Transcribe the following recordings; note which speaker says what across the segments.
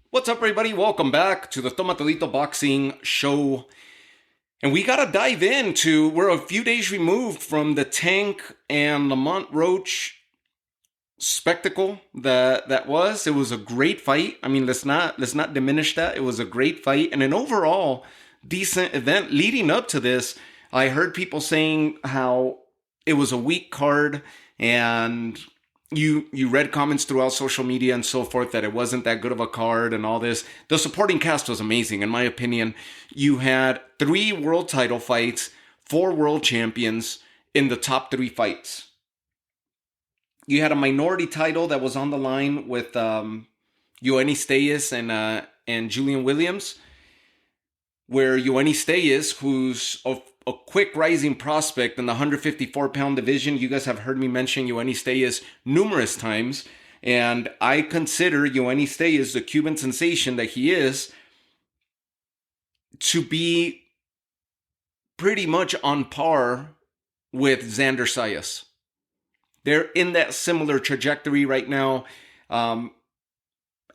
Speaker 1: What's up, everybody? Welcome back to the Tomatolito Boxing Show. And we got to dive into, we're a few days removed from the Tank and Lamont Roach spectacle that was. It was a great fight. I mean, let's not diminish that. It was a great fight and an overall decent event. Leading up to this, I heard people saying how it was a weak card, and you read comments throughout social media and so forth that it wasn't that good of a card and all this. The supporting cast was amazing, in my opinion. You had 3 world title fights, 4 world champions in the top 3 fights. You had a minority title that was on the line with Yoenis Steyes and Julian Williams, where Yoenis Steyes, who's a quick rising prospect in the 154-pound division. You guys have heard me mention Yoenis Steyes numerous times, and I consider Yoenis Steyes, the Cuban sensation that he is, to be pretty much on par with Xander Zayas. They're in that similar trajectory right now,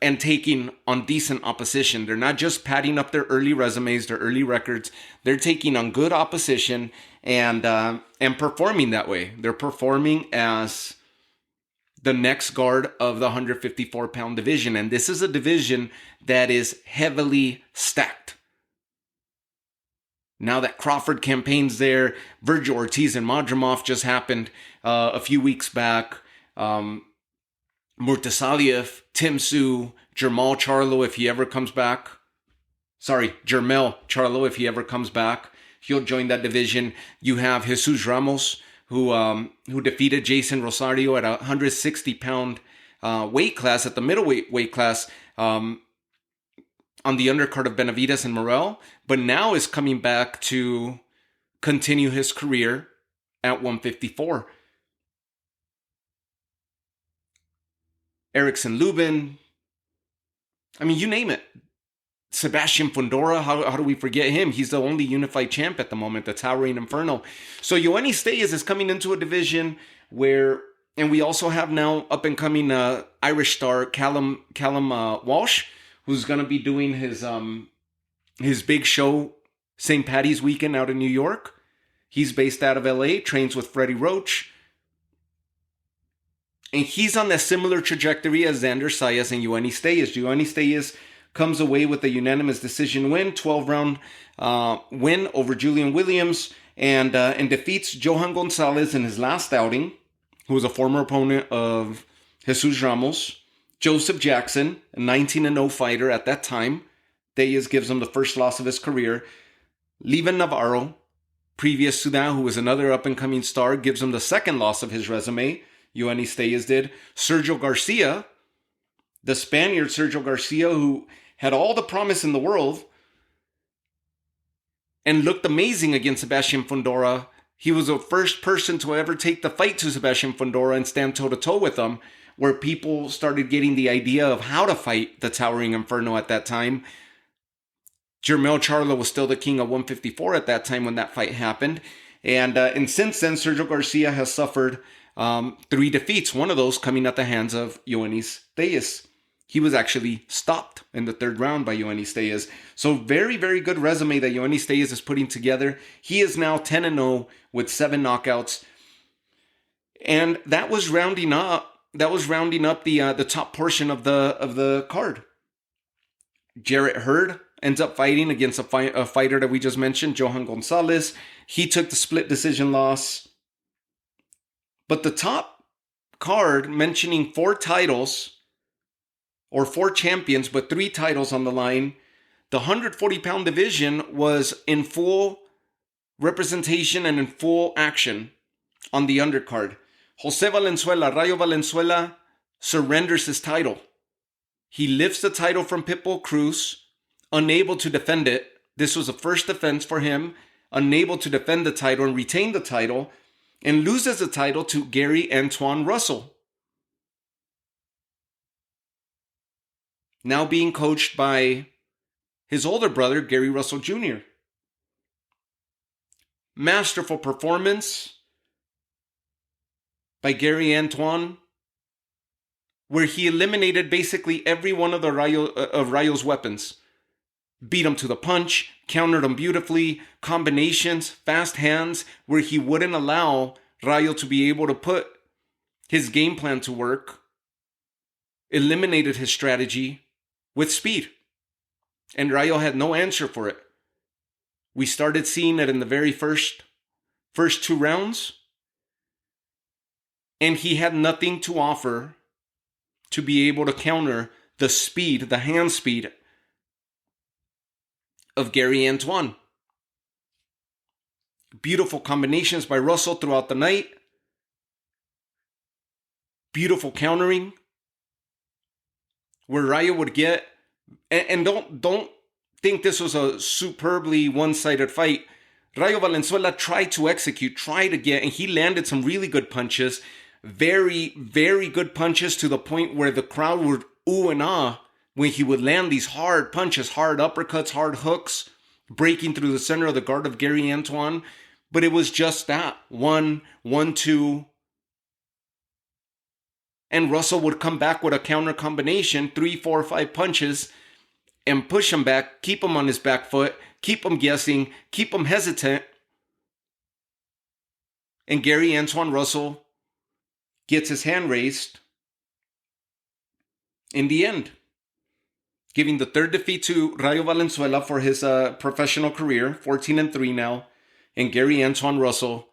Speaker 1: and taking on decent opposition. They're not just padding up their early resumes, their early records. They're taking on good opposition and performing that way. They're performing as the next guard of the 154-pound division. And this is a division that is heavily stacked. Now that Crawford campaign's there, Virgil Ortiz and Madrimov just happened a few weeks back. Murtasaliev, Tim Tszyu, Jermall Charlo if he ever comes back. Jermell Charlo if he ever comes back. He'll join that division. You have Jesus Ramos, who defeated Jason Rosario at a 160-pound weight class, at the middleweight weight class, on the undercard of Benavidez and Morel, but now is coming back to continue his career at 154. Erickson Lubin. I mean, you name it. Sebastian Fundora, how do we forget him? He's the only unified champ at the moment, the Towering Inferno. So Yoenis Steyes is coming into a division where, and we also have now up-and-coming Irish star Callum Walsh, who's going to be doing his big show St. Paddy's weekend out in New York. He's based out of LA, trains with Freddie Roach. And he's on a similar trajectory as Xander Zayas and Yoenis Steyes. Yoenis Steyes comes away with a unanimous decision win, 12-round win over Julian Williams, and defeats Johan Gonzalez in his last outing, who was a former opponent of Jesus Ramos. Joseph Jackson, a 19-0 fighter at that time. Steyes gives him the first loss of his career. Leven Navarro, previous to that, who was another up-and-coming star, gives him the second loss of his resume. Yoenis Steyes did. Sergio Garcia, the Spaniard Sergio Garcia, who had all the promise in the world and looked amazing against Sebastian Fundora. He was the first person to ever take the fight to Sebastian Fundora and stand toe-to-toe with him, where people started getting the idea of how to fight the Towering Inferno at that time. Jermell Charlo was still the king of 154 at that time when that fight happened. And since then, Sergio Garcia has suffered 3 defeats, one of those coming at the hands of Yoenis Steyes. He was actually stopped in the 3rd round by Yoenis Steyes. So very, very good resume that Yoenis Steyes is putting together. He is now 10-0 with 7 knockouts. And that was rounding up the top portion of the card. Jarrett Hurd ends up fighting against a fighter that we just mentioned, Johan Gonzalez. He took the split decision loss. But the top card, mentioning 4 titles, or 4 champions, but 3 titles on the line, the 140-pound division was in full representation and in full action on the undercard. Jose Valenzuela, Rayo Valenzuela, surrenders his title. He lifts the title from Pitbull Cruz, unable to defend it. This was the first defense for him, unable to defend the title and retain the title, and loses the title to Gary Antoine Russell, now being coached by his older brother, Gary Russell Jr. Masterful performance by Gary Antoine where he eliminated basically every one of the Rayo's weapons. Beat him to the punch, countered him beautifully, combinations, fast hands, where he wouldn't allow Rayo to be able to put his game plan to work, eliminated his strategy with speed. And Rayo had no answer for it. We started seeing it in the very first 2 rounds, and he had nothing to offer to be able to counter the speed, the hand speed of Gary Antoine. Beautiful combinations by Russell throughout the night. Beautiful countering, where Rayo would get, and don't think this was a superbly one-sided fight. Rayo Valenzuela tried to execute, tried to get, and he landed some really good punches. Very, very good punches, to the point where the crowd would ooh and ah when he would land these hard punches, hard uppercuts, hard hooks, breaking through the center of the guard of Gary Antoine. But it was just that. 1, 2. And Russell would come back with a counter combination, 3, 4, 5 punches, and push him back, keep him on his back foot, keep him guessing, keep him hesitant. And Gary Antoine Russell gets his hand raised in the end, giving the 3rd defeat to Rayo Valenzuela for his professional career, 14-3 now. And Gary Antoine Russell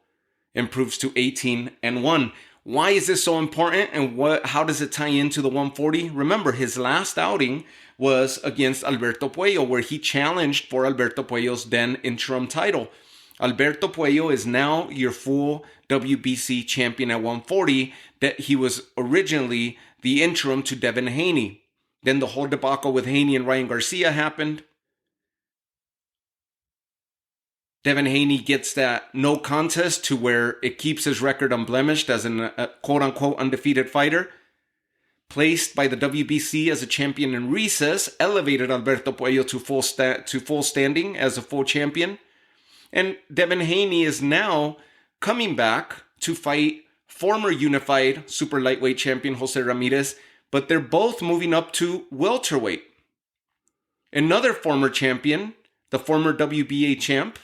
Speaker 1: improves to 18-1. Why is this so important, and how does it tie into the 140? Remember, his last outing was against Alberto Puello, where he challenged for Alberto Puello's then interim title. Alberto Puello is now your full WBC champion at 140. That he was originally the interim to Devin Haney. Then the whole debacle with Haney and Ryan Garcia happened. Devin Haney gets that no contest, to where it keeps his record unblemished as a quote-unquote undefeated fighter. Placed by the WBC as a champion in recess, elevated Alberto Puello to full standing as a full champion. And Devin Haney is now coming back to fight former unified super lightweight champion Jose Ramirez, but they're both moving up to welterweight. Another former champion, the former WBA champ,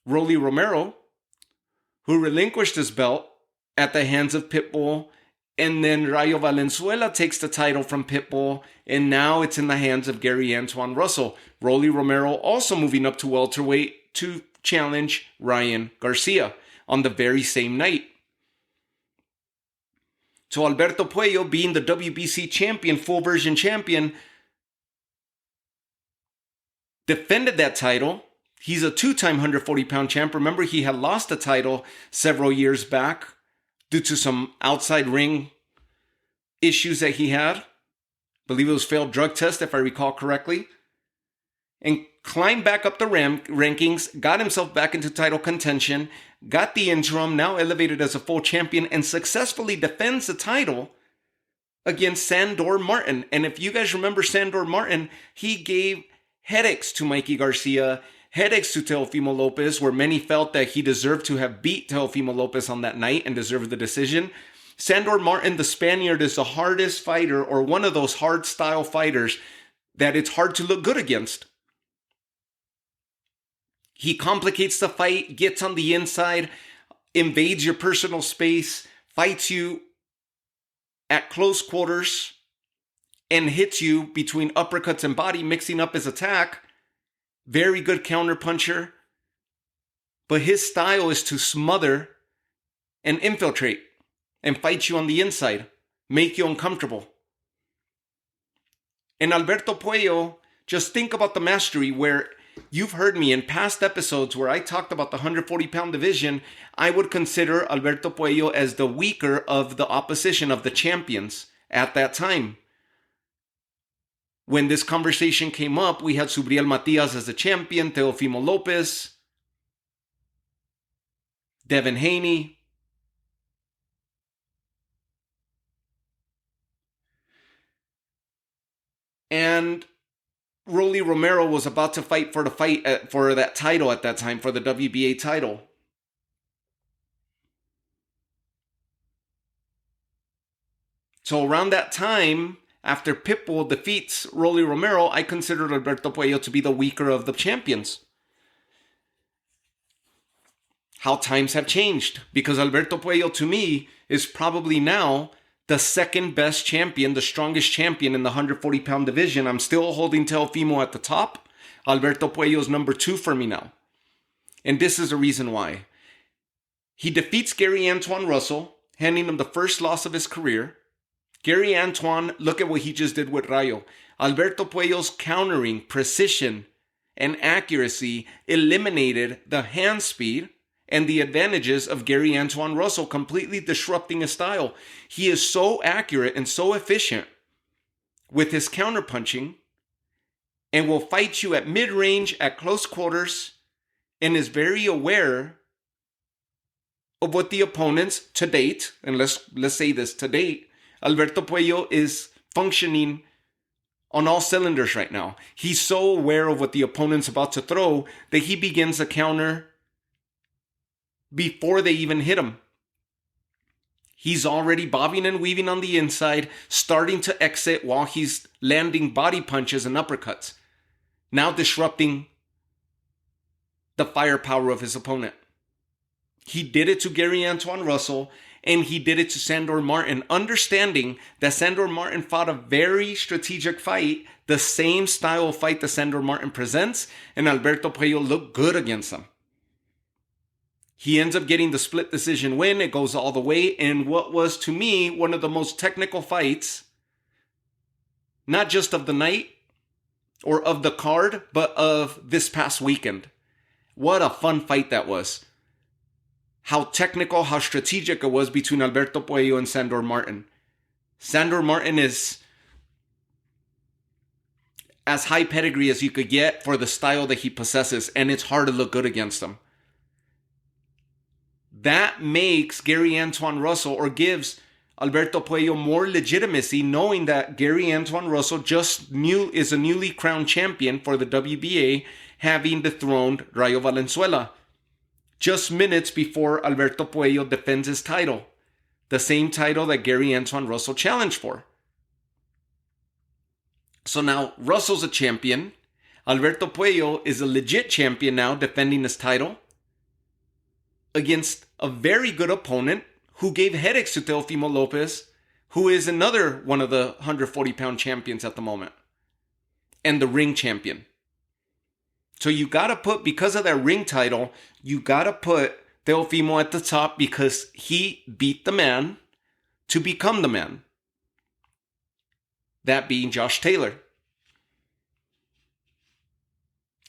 Speaker 1: Rolly Romero, who relinquished his belt at the hands of Pitbull, and then Rayo Valenzuela takes the title from Pitbull, and now it's in the hands of Gary Antoine Russell. Rolly Romero also moving up to welterweight to challenge Ryan Garcia on the very same night. So Alberto Puello, being the WBC champion, full version champion, defended that title. He's a 2-time 140-pound champ. Remember, he had lost the title several years back due to some outside ring issues that he had. I believe it was failed drug test, if I recall correctly. And climbed back up the rankings, got himself back into title contention, got the interim, now elevated as a full champion, and successfully defends the title against Sandor Martin. And if you guys remember Sandor Martin, he gave headaches to Mikey Garcia, headaches to Teofimo Lopez, where many felt that he deserved to have beat Teofimo Lopez on that night and deserved the decision. Sandor Martin, the Spaniard, is the hardest fighter, or one of those hard style fighters that it's hard to look good against. He complicates the fight, gets on the inside, invades your personal space, fights you at close quarters, and hits you between uppercuts and body, mixing up his attack. Very good counter puncher. But his style is to smother and infiltrate and fight you on the inside, make you uncomfortable. And Alberto Puello, just think about the mastery, where you've heard me in past episodes where I talked about the 140-pound division. I would consider Alberto Puello as the weaker of the opposition, of the champions at that time. When this conversation came up, we had Subriel Matias as the champion, Teofimo Lopez, Devin Haney, and Rolly Romero was about to fight for that title at that time, for the WBA title. So around that time, after Pitbull defeats Rolly Romero, I considered Alberto Puello to be the weaker of the champions. How times have changed, because Alberto Puello to me is probably now the second best champion, the strongest champion in the 140-pound division. I'm still holding Teofimo at the top. Alberto Puello is number 2 for me now. And this is the reason why. He defeats Gary Antoine Russell, handing him the first loss of his career. Gary Antoine, look at what he just did with Rayo. Alberto Puello's countering, precision, and accuracy eliminated the hand speed and the advantages of Gary Antoine Russell, completely disrupting his style. He is so accurate and so efficient with his counterpunching and will fight you at mid-range, at close quarters, and is very aware of what the opponents to date, and let's say this, to date, Alberto Puello is functioning on all cylinders right now. He's so aware of what the opponent's about to throw that he begins a counter before they even hit him. He's already bobbing and weaving on the inside, starting to exit while he's landing body punches and uppercuts, now disrupting the firepower of his opponent. He did it to Gary Antoine Russell, and he did it to Sandor Martin, understanding that Sandor Martin fought a very strategic fight, the same style of fight that Sandor Martin presents, and Alberto Puello looked good against him. He ends up getting the split decision win. It goes all the way in what was, to me, one of the most technical fights, not just of the night or of the card, but of this past weekend. What a fun fight that was. How technical, how strategic it was between Alberto Puello and Sandor Martin. Sandor Martin is as high pedigree as you could get for the style that he possesses, and it's hard to look good against him. That makes Gary Antoine Russell, or gives Alberto Puello, more legitimacy, knowing that Gary Antoine Russell is a newly crowned champion for the WBA, having dethroned Rayo Valenzuela just minutes before Alberto Puello defends his title, the same title that Gary Antoine Russell challenged for. So now Russell's a champion. Alberto Puello is a legit champion now, defending his title against a very good opponent who gave headaches to Teofimo Lopez, who is another one of the 140-pound champions at the moment, and the ring champion. So you got to put, because of that ring title, you got to put Teofimo at the top, because he beat the man to become the man. That being Josh Taylor.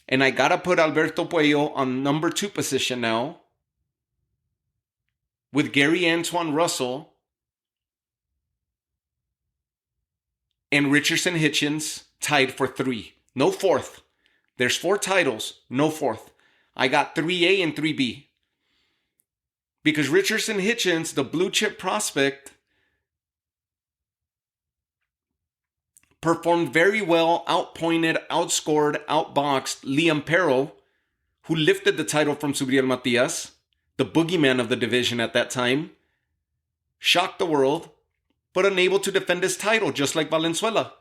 Speaker 1: And I got to put Alberto Puello on number 2 position now, with Gary Antoine Russell and Richardson Hitchens tied for 3. No 4th. There's 4 titles, no 4th. I got 3A and 3B. Because Richardson Hitchens, the blue chip prospect, performed very well, outpointed, outscored, outboxed Liam Perro, who lifted the title from Subriel Matias, the boogeyman of the division at that time, shocked the world, but unable to defend his title, just like Valenzuela.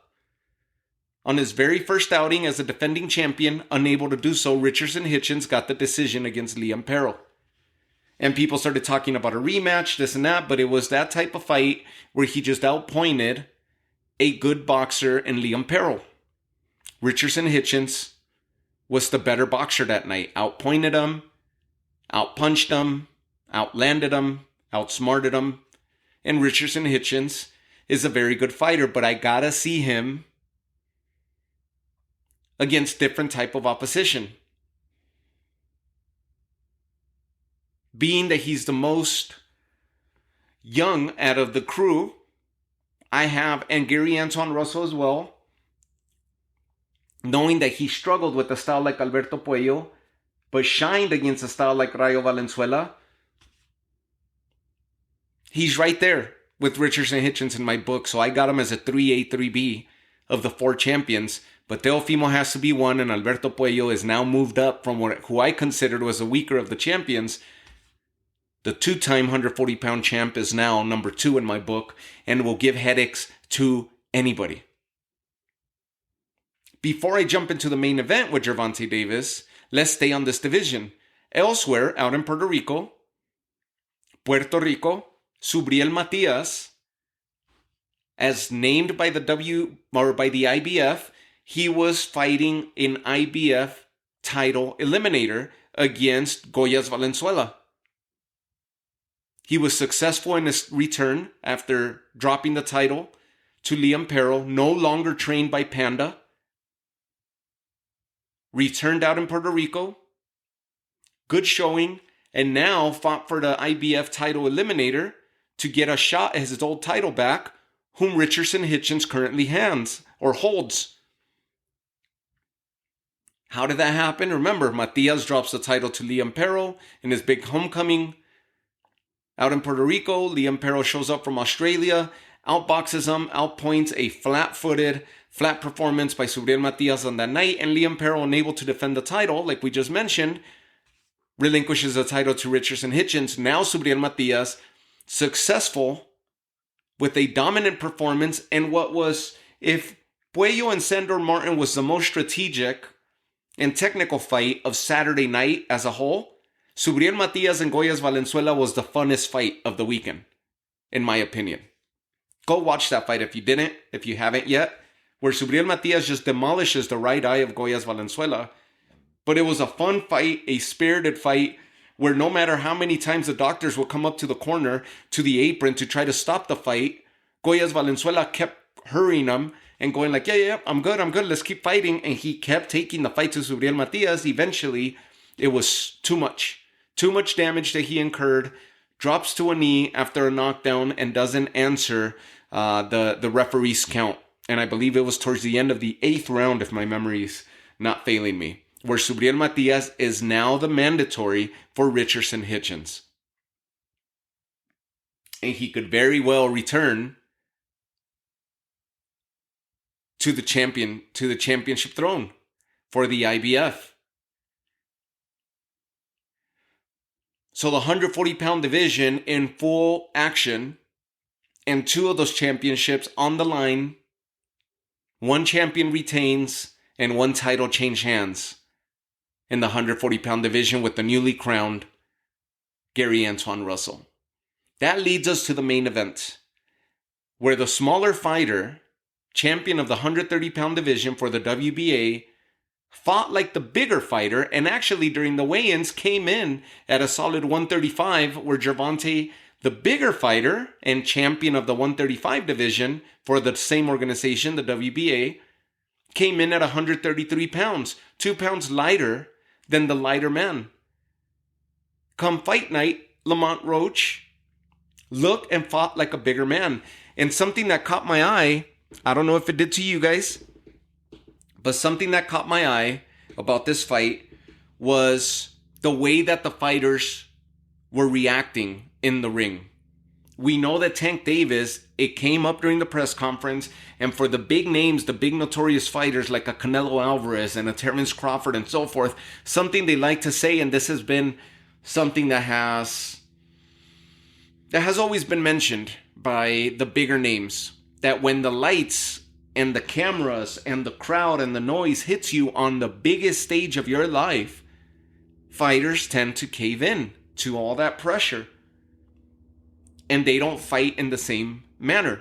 Speaker 1: On his very first outing as a defending champion, unable to do so, Richardson Hitchens got the decision against Liam Perro. And people started talking about a rematch, this and that, but it was that type of fight where he just outpointed a good boxer in Liam Perro. Richardson Hitchens was the better boxer that night. Outpointed him, outpunched him, outlanded him, outsmarted him. And Richardson Hitchens is a very good fighter, but I gotta see him against different type of opposition. Being that he's the most young out of the crew, I have, and Gary Antoine Russell as well, knowing that he struggled with a style like Alberto Puello, but shined against a style like Rayo Valenzuela, he's right there with Richardson Hitchens in my book, so I got him as a 3A, 3B of the 4 champions. But Teofimo has to be 1, and Alberto Puello is now moved up from who I considered was the weaker of the champions The 2-time 140-pound champ is now number 2 in my book and will give headaches to anybody. Before I jump into the main event with Gervonta Davis, let's stay on this division. Elsewhere, out in Puerto Rico, Subriel Matias, as named by the IBF, he was fighting an IBF title eliminator against Goyas Valenzuela. He was successful in his return after dropping the title to Liam Perro, no longer trained by Panda. Returned out in Puerto Rico. Good showing. And now fought for the IBF title eliminator to get a shot at his old title back, whom Richardson Hitchens currently holds. How did that happen? Remember, Matias drops the title to Liam Perro in his big homecoming out in Puerto Rico. Liam Perro shows up from Australia, outboxes him, outpoints a flat performance by Subriel Matias on that night, and Liam Perro, unable to defend the title, like we just mentioned, relinquishes the title to Richardson Hitchens. Now Subriel Matias, successful with a dominant performance, and what was, if Puello and Sandor Martin was the most strategic and technical fight of Saturday night as a whole, Subriel Matias and Goyas Valenzuela was the funnest fight of the weekend, in my opinion. Go watch that fight if you haven't yet, where Subriel Matias just demolishes the right eye of Goyas Valenzuela. But it was a fun fight, a spirited fight, where no matter how many times the doctors would come up to the corner, to the apron to try to stop the fight, Goyas Valenzuela kept hurrying him and going like, yeah, I'm good, let's keep fighting. And he kept taking the fight to Subriel Matias. Eventually, it was too much damage that he incurred, drops to a knee after a knockdown and doesn't answer the referee's count. And I believe it was towards the end of the 8th round, if my memory's not failing me, where Subriel Matias is now the mandatory for Richardson Hitchens. And he could very well return to the championship throne for the IBF. So the 140-pound division in full action, and 2 of those championships on the line. 1 champion retains and 1 title change hands in the 140-pound division with the newly crowned Gary Antoine Russell. That leads us to the main event, where the smaller fighter, champion of the 130-pound division for the WBA, fought like the bigger fighter, and actually during the weigh-ins came in at a solid 135, where Gervonta, the bigger fighter and champion of the 135 division for the same organization, the WBA, came in at 133 pounds, 2 pounds lighter than the lighter man. Come fight night, Lamont Roach looked and fought like a bigger man. And something that caught my eye, I don't know if it did to you guys, but something that caught my eye about this fight was the way that the fighters were reacting in the ring. We know that Tank Davis, it came up during the press conference, and for the big names, the big notorious fighters like a Canelo Alvarez and a Terence Crawford and so forth, something they like to say, and this has been something that has always been mentioned by the bigger names, that when the lights and the cameras and the crowd and the noise hits you on the biggest stage of your life, fighters tend to cave in to all that pressure. And they don't fight in the same manner.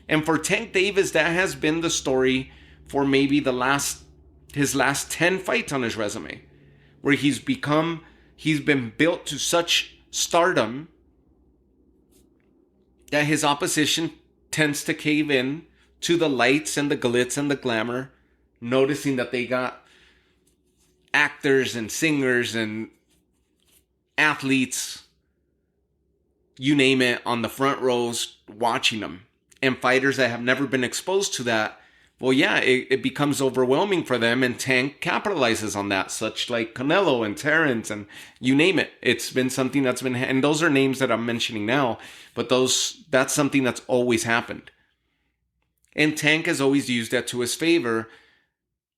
Speaker 1: And for Tank Davis, that has been the story for maybe his last 10 fights on his resume, where he's been built to such stardom that his opposition tends to cave in to the lights and the glitz and the glamour, noticing that they got actors and singers and athletes, you name it, on the front rows watching them. And fighters that have never been exposed to that, well, yeah, it becomes overwhelming for them, and Tank capitalizes on that, such like Canelo and Terence and you name it. It's been something that's been, and those are names that I'm mentioning now, but that's something that's always happened. And Tank has always used that to his favor,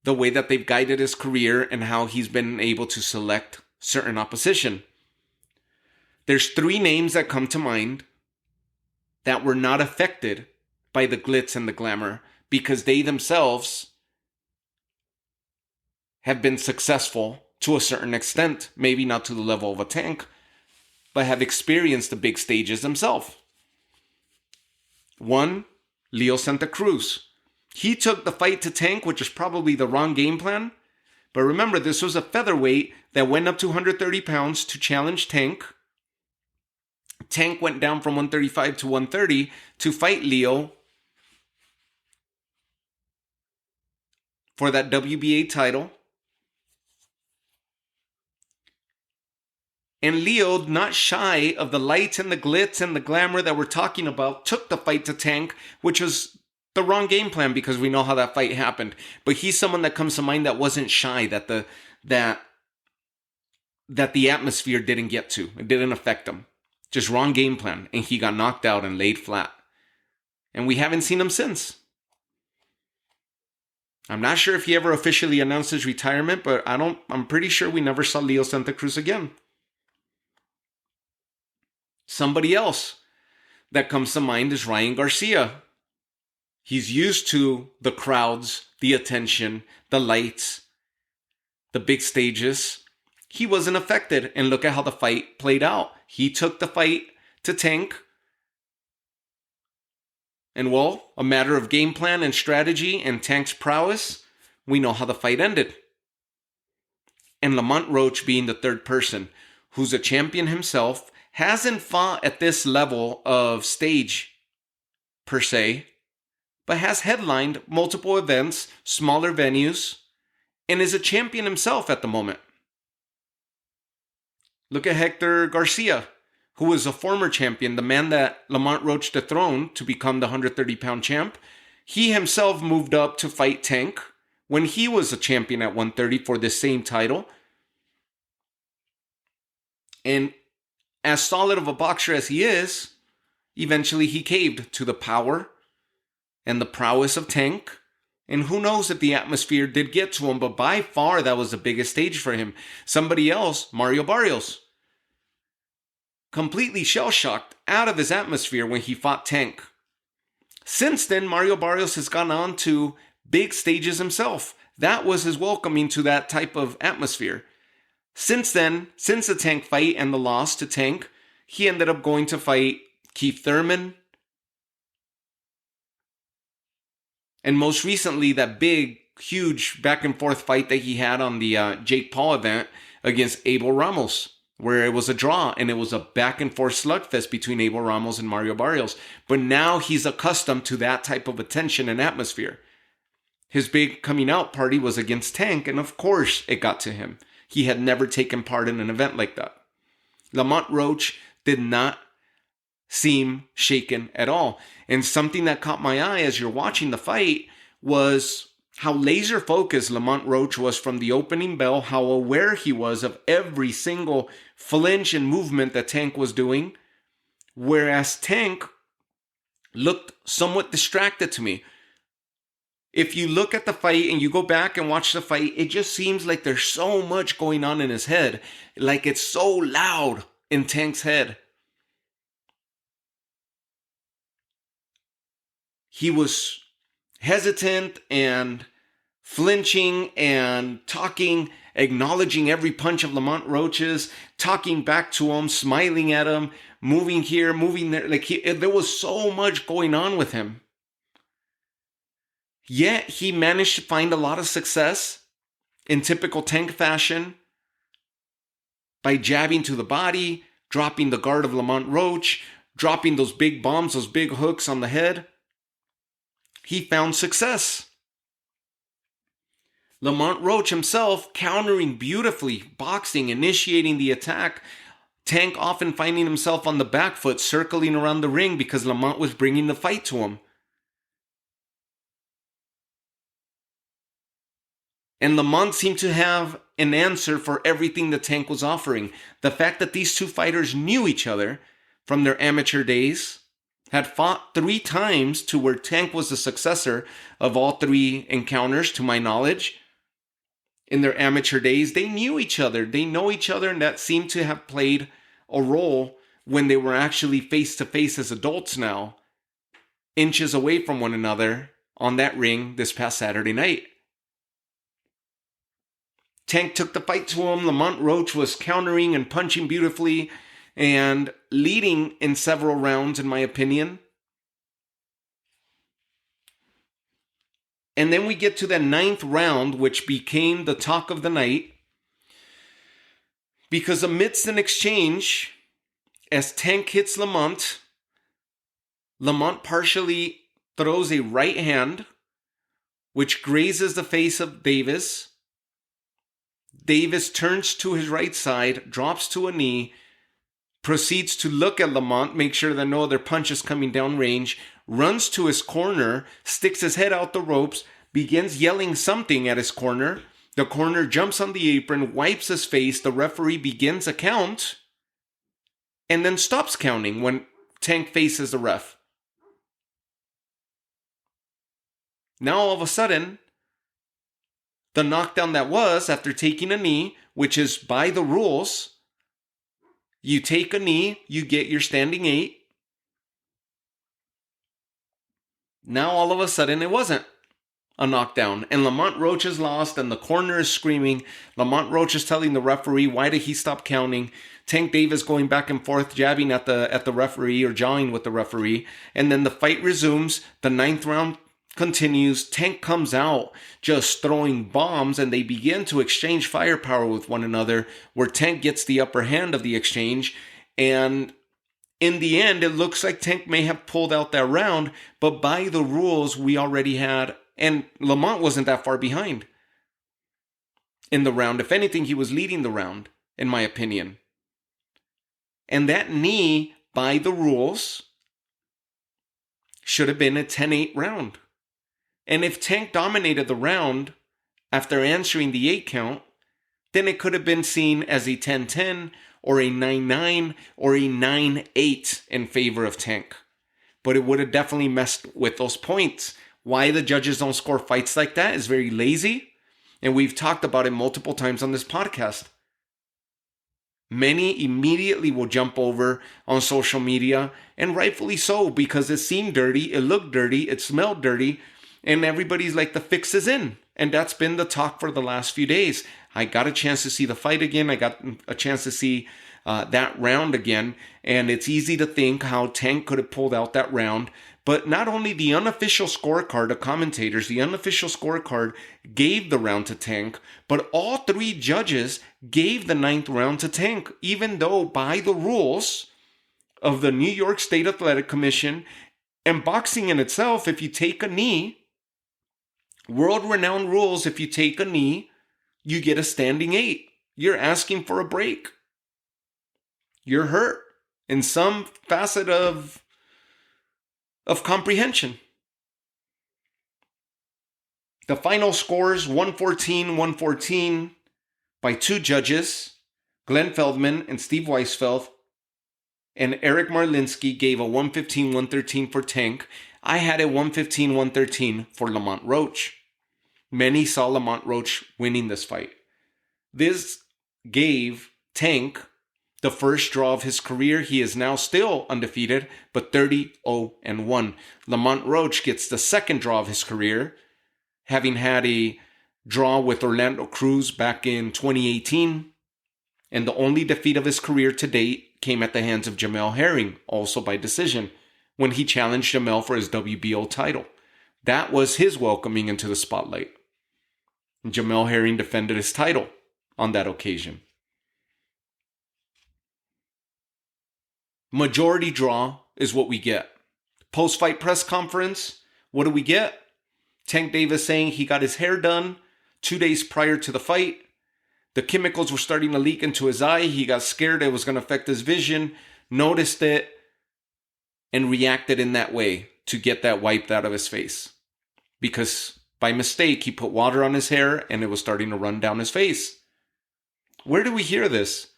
Speaker 1: the way that they've guided his career and how he's been able to select certain opposition. There's 3 names that come to mind that were not affected by the glitz and the glamour because they themselves have been successful to a certain extent, maybe not to the level of a Tank, but have experienced the big stages themselves. 1, Leo Santa Cruz. He took the fight to Tank, which is probably the wrong game plan. But remember, this was a featherweight that went up to 130 pounds to challenge Tank. Tank went down from 135 to 130 to fight Leo for that WBA title. And Leo, not shy of the lights and the glitz and the glamour that we're talking about, took the fight to Tank, which was the wrong game plan because we know how that fight happened. But he's someone that comes to mind that wasn't shy, that the atmosphere didn't get to. It didn't affect him. Just wrong game plan. And he got knocked out and laid flat. And we haven't seen him since. I'm not sure if he ever officially announced his retirement, but I'm pretty sure we never saw Leo Santa Cruz again. Somebody else that comes to mind is Ryan Garcia. He's used to the crowds, the attention, the lights, the big stages. He wasn't affected, and look at how the fight played out. He took the fight to Tank. And well, a matter of game plan and strategy and Tank's prowess, we know how the fight ended. And Lamont Roach, being the third person, who's a champion himself, hasn't fought at this level of stage, per se, but has headlined multiple events, smaller venues, and is a champion himself at the moment. Look at Hector Garcia, who is a former champion, the man that Lamont Roach dethroned to become the 130-pound champ. He himself moved up to fight Tank when he was a champion at 130 for the same title. And as solid of a boxer as he is, eventually he caved to the power and the prowess of Tank. And who knows if the atmosphere did get to him, but by far that was the biggest stage for him. Somebody else, Mario Barrios, completely shell-shocked out of his atmosphere when he fought Tank. Since then, Mario Barrios has gone on to big stages himself. That was his welcoming to that type of atmosphere. Since then, since the Tank fight and the loss to Tank, he ended up going to fight Keith Thurman. And most recently, that big, huge back and forth fight that he had on the Jake Paul event against Abel Ramos, where it was a draw and it was a back and forth slugfest between Abel Ramos and Mario Barrios. But now he's accustomed to that type of attention and atmosphere. His big coming out party was against Tank, and of course it got to him. He had never taken part in an event like that. Lamont Roach did not seem shaken at all. And something that caught my eye as you're watching the fight was how laser focused Lamont Roach was from the opening bell, how aware he was of every single flinch and movement that Tank was doing, whereas Tank looked somewhat distracted to me. If you look at the fight and you go back and watch the fight, it just seems like there's so much going on in his head, like it's so loud in Tank's head. He was hesitant and flinching and talking, acknowledging every punch of Lamont Roach's, talking back to him, smiling at him, moving here, moving there. Like there was so much going on with him. Yet he managed to find a lot of success in typical Tank fashion by jabbing to the body, dropping the guard of Lamont Roach, dropping those big bombs, those big hooks on the head. He found success. Lamont Roach himself countering beautifully, boxing, initiating the attack. Tank often finding himself on the back foot, circling around the ring because Lamont was bringing the fight to him. And Lamont seemed to have an answer for everything the Tank was offering. The fact that these two fighters knew each other from their amateur days, had fought 3 times to where Tank was the successor of all 3 encounters, to my knowledge. In their amateur days, they knew each other. They know each other, and that seemed to have played a role when they were actually face to face as adults now, inches away from one another on that ring this past Saturday night. Tank took the fight to him. Lamont Roach was countering and punching beautifully and leading in several rounds, in my opinion. And then we get to the 9th round, which became the talk of the night. Because amidst an exchange, as Tank hits Lamont partially throws a right hand, which grazes the face of Davis. Davis turns to his right side, drops to a knee, proceeds to look at Lamont, make sure that no other punch is coming down range, runs to his corner, sticks his head out the ropes, begins yelling something at his corner. The corner jumps on the apron, wipes his face. The referee begins a count and then stops counting when Tank faces the ref. Now all of a sudden, the knockdown that was after taking a knee, which is by the rules, you take a knee, you get your standing 8. Now all of a sudden it wasn't a knockdown, and Lamont Roach is lost, and the corner is screaming. Lamont Roach is telling the referee, why did he stop counting? Tank Davis going back and forth, jabbing at the referee or jawing with the referee, and then the fight resumes. The 9th round continues. Tank comes out just throwing bombs, and they begin to exchange firepower with one another, where Tank gets the upper hand of the exchange, and in the end, it looks like Tank may have pulled out that round, but by the rules, we already had, and Lamont wasn't that far behind in the round. If anything, he was leading the round, in my opinion. And that knee, by the rules, should have been a 10-8 round. And if Tank dominated the round after answering the 8 count, then it could have been seen as a 10-10 or a 9-9 or a 9-8 in favor of Tank. But it would have definitely messed with those points. Why the judges don't score fights like that is very lazy, and we've talked about it multiple times on this podcast. Many immediately will jump over on social media, and rightfully so, because it seemed dirty, it looked dirty, it smelled dirty, and everybody's like, the fix is in. And that's been the talk for the last few days. I got a chance to see the fight again. I got a chance to see that round again. And it's easy to think how Tank could have pulled out that round. But not only the unofficial scorecard, the commentators, the unofficial scorecard gave the round to Tank, but all 3 judges gave the 9th round to Tank, even though by the rules of the New York State Athletic Commission and boxing in itself, if you take a knee, world-renowned rules, if you take a knee, you get a standing 8. You're asking for a break. You're hurt in some facet of comprehension. The final scores, 114-114 by 2 judges, Glenn Feldman and Steve Weisfeld, and Eric Marlinsky gave a 115-113 for Tank. I had a 115-113 for Lamont Roach. Many saw Lamont Roach winning this fight. This gave Tank the first draw of his career. He is now still undefeated, but 30-0-1. Lamont Roach gets the second draw of his career, having had a draw with Orlando Cruz back in 2018. And the only defeat of his career to date came at the hands of Jamel Herring, also by decision, when he challenged Jamel for his WBO title. That was his welcoming into the spotlight. Jamel Herring defended his title on that occasion. Majority draw is what we get. Post-fight press conference, what do we get? Tank Davis saying he got his hair done 2 days prior to the fight. The chemicals were starting to leak into his eye. He got scared it was going to affect his vision, noticed it, and reacted in that way to get that wiped out of his face. Because by mistake, he put water on his hair and it was starting to run down his face. Where do we hear this?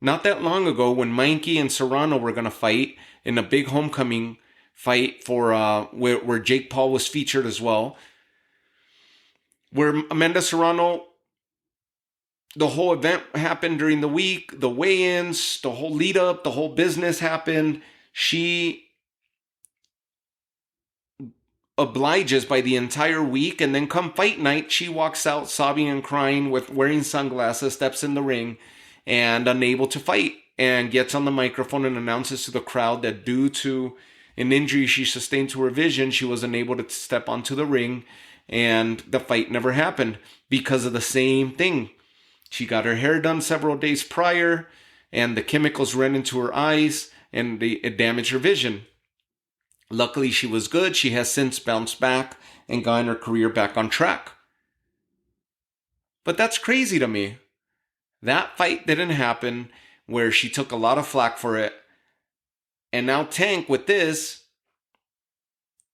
Speaker 1: Not that long ago when Meinke and Serrano were going to fight in a big homecoming fight for where Jake Paul was featured as well, where Amanda Serrano the whole event happened during the week, the weigh-ins, the whole lead up, the whole business happened. She obliges by the entire week, and then come fight night, she walks out sobbing and crying with wearing sunglasses, steps in the ring, and unable to fight, and gets on the microphone and announces to the crowd that due to an injury she sustained to her vision, she was unable to step onto the ring, and the fight never happened because of the same thing. She got her hair done several days prior, and the chemicals ran into her eyes, and it damaged her vision. Luckily, she was good. She has since bounced back and gotten her career back on track. But that's crazy to me. That fight didn't happen, where she took a lot of flack for it. And now Tank, with this,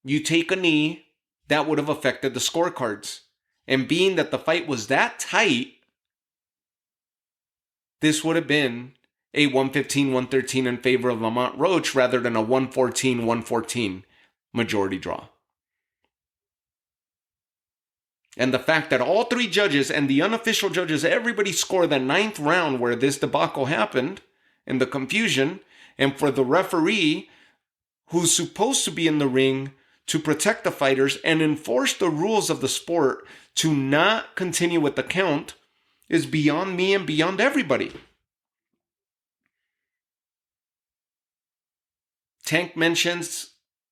Speaker 1: you take a knee, that would have affected the scorecards. And being that the fight was that tight, this would have been a 115-113 in favor of Lamont Roach rather than a 114-114 majority draw. And the fact that all three judges and the unofficial judges, everybody scored the 9th round where this debacle happened and the confusion, and for the referee, who's supposed to be in the ring to protect the fighters and enforce the rules of the sport, to not continue with the count is beyond me and beyond everybody. Tank mentions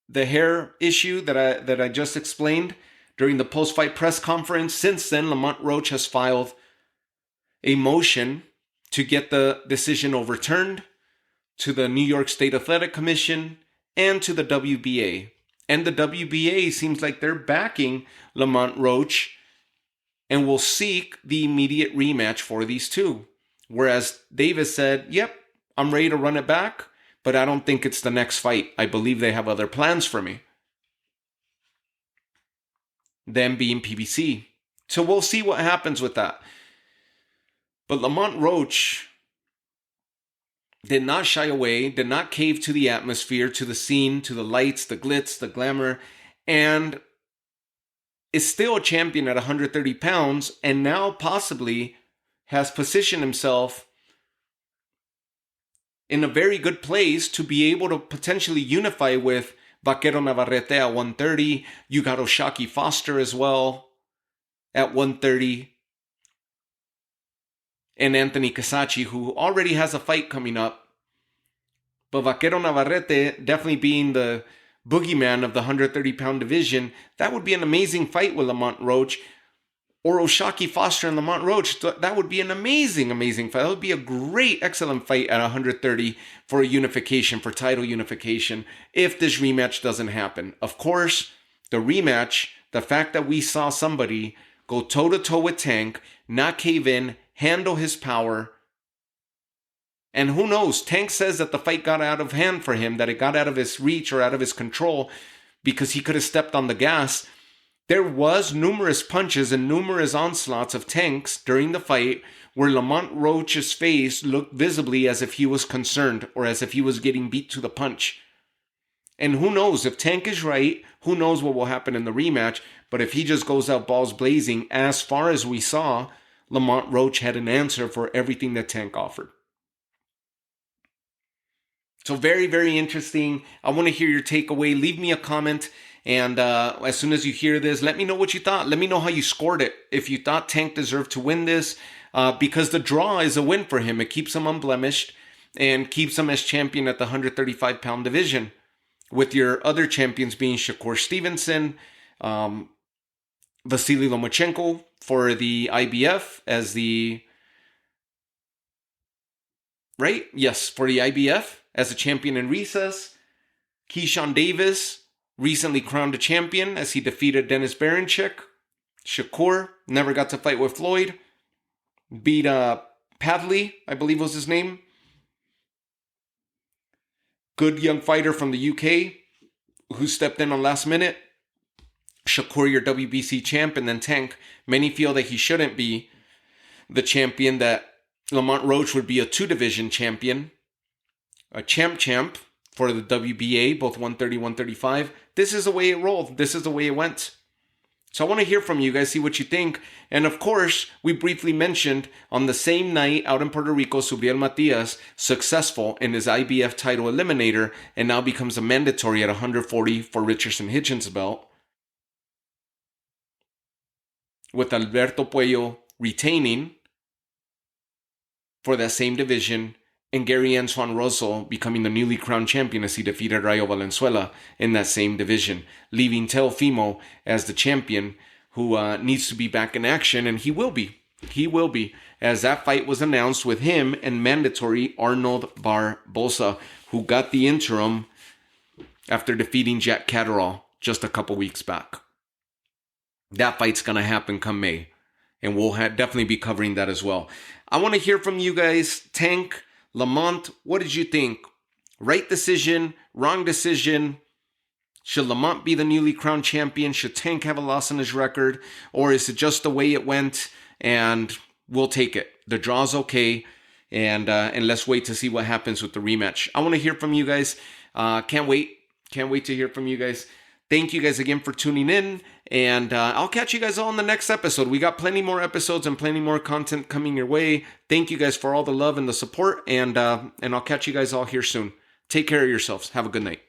Speaker 1: the hair issue that I just explained during the post-fight press conference. Since then, Lamont Roach has filed a motion to get the decision overturned to the New York State Athletic Commission and to the WBA. And the WBA seems like they're backing Lamont Roach and will seek the immediate rematch for these two. Whereas Davis said, yep, I'm ready to run it back, but I don't think it's the next fight. I believe they have other plans for me. Them being PBC. So we'll see what happens with that. But Lamont Roach did not shy away, did not cave to the atmosphere, to the scene, to the lights, the glitz, the glamour, and is still a champion at 130 pounds, and now possibly has positioned himself in a very good place to be able to potentially unify with Vaquero Navarrete at 130. You got O'Shaquie Foster as well at 130. And Anthony Casachi, who already has a fight coming up. But Vaquero Navarrete definitely being the boogeyman of the 130-pound division, that would be an amazing fight with Lamont Roach. Or O'Shaquie Foster and Lamont Roach, that would be an amazing, amazing fight. That would be a great, excellent fight at 130 for a unification, for title unification, if this rematch doesn't happen. Of course, the rematch, the fact that we saw somebody go toe-to-toe with Tank, not cave in, handle his power, and who knows, Tank says that the fight got out of hand for him, that it got out of his reach or out of his control because he could have stepped on the gas. There was numerous punches and numerous onslaughts of Tank's during the fight where Lamont Roach's face looked visibly as if he was concerned or as if he was getting beat to the punch. And who knows, if Tank is right, who knows what will happen in the rematch, but if he just goes out balls blazing, as far as we saw, Lamont Roach had an answer for everything that Tank offered. So very, very interesting. I want to hear your takeaway. Leave me a comment. And as soon as you hear this, let me know what you thought. Let me know how you scored it. If you thought Tank deserved to win this, because the draw is a win for him. It keeps him unblemished and keeps him as champion at the 135-pound division. With your other champions being Shakur Stevenson, Vasily Lomachenko for the IBF as the... Right? Yes, for the IBF as a champion in recess. Keyshawn Davis recently crowned a champion as he defeated Dennis Berenchik. Shakur never got to fight with Floyd. Beat Padley, I believe was his name. Good young fighter from the UK who stepped in on last minute. Shakur, your WBC champ, and then Tank. Many feel that he shouldn't be the champion, that Lamont Roach would be a 2-division champion. A champ for the WBA, both 130, 135. This is the way it rolled. This is the way it went. So I want to hear from you guys, see what you think. And of course, we briefly mentioned on the same night out in Puerto Rico, Subriel Matias, successful in his IBF title eliminator and now becomes a mandatory at 140 for Richardson Hitchens' belt, with Alberto Puello retaining for that same division, and Gary Antoine Russell becoming the newly crowned champion as he defeated Rayo Valenzuela in that same division, leaving Teofimo as the champion who needs to be back in action, and he will be. He will be, as that fight was announced with him and mandatory Arnold Barbosa, who got the interim after defeating Jack Catterall just a couple weeks back. That fight's going to happen come May, and we'll definitely be covering that as well. I want to hear from you guys. Tank, Lamont, what did you think? Right decision, wrong decision? Should Lamont be the newly crowned champion? Should Tank have a loss on his record? Or is it just the way it went and we'll take it? The draw's okay, and let's wait to see what happens with the rematch. I want to hear from you guys. Can't wait. Can't wait to hear from you guys. Thank you guys again for tuning in, and I'll catch you guys all in the next episode. We got plenty more episodes and plenty more content coming your way. Thank you guys for all the love and the support, and I'll catch you guys all here soon. Take care of yourselves. Have a good night.